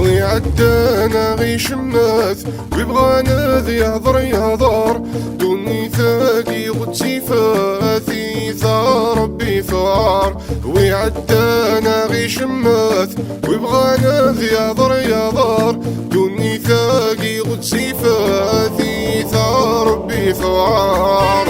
ويعدانا غيش الناس ويبغانا ذي يهضر يهضر دوني ثاقي غدسي فاثي ثار ربي ثار. ويعدانا غيش الناس ويبغانا ذي يهضر يهضر دوني ثاقي غدسي فاثي ثار ربي ثار.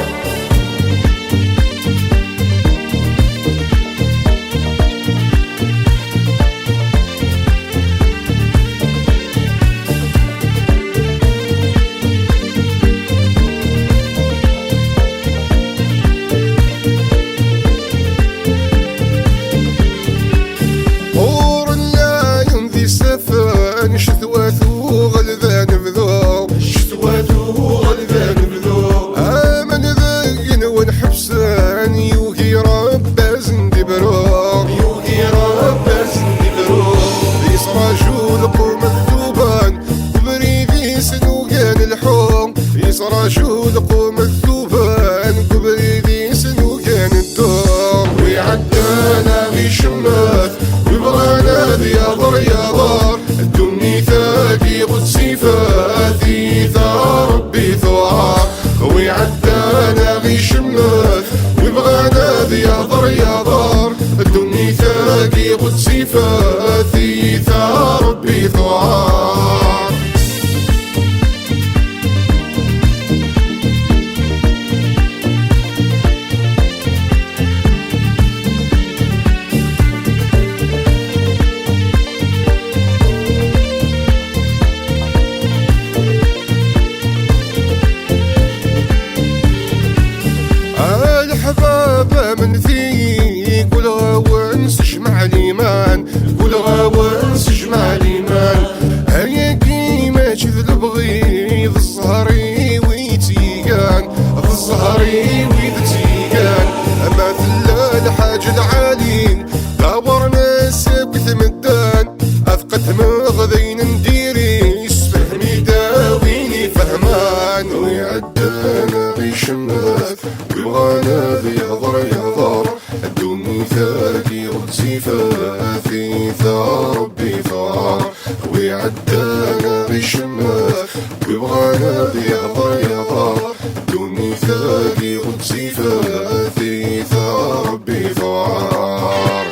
شتواتو غلذان بذو شتواتو غلذان بذو آمن ذقن ونحبسان يوهي رباز ندبرو يوهي رباز ندبرو يسراجو لقو مكتوبان قبريدي سنوغان الحوم يسراجو لقو مكتوبان قبريدي سنوغان الدوم. ويعدانا غيشمات ويبغانا ذياضر ياضر الدني ثاقي قدسي فاثي ثار ربي ثوار. ويعدانا غيشمات ويبغانا ذي يهضر يهضر الدني ثاقي قدسي فاثي ثار ربي ثوار. الحبابة من ذي قولها وانسج مع الإيمان قولها وانسج مع الإيمان. هيا قيمة كذ البغيض الزهري ويتيقان الزهري ويتيقان. أما ثلا الحاج العالين دورنا سابقت مدان أثقت مغذين نديري يسفهمي داويني فهمان. ويعدانا غيشمات ويبغانا ذي يهضر يهضر الدني ثاقي قدسي فاثي ثار ربي ثار. ويعدانا غيشمات ويبغانا ذي يهضر يهضر الدني ثاقي قدسي فاثي ثار ربي ثار.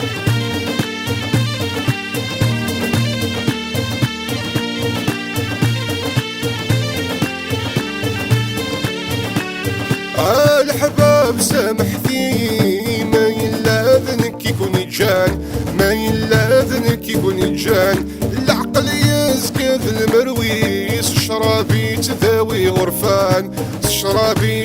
الحباب سامح فيه ما يلاذنك يكون يجان ما يلاذنك يكون يجان. العقل يزكى ذي المرويس الشرابي تذاوي غرفان الشرابي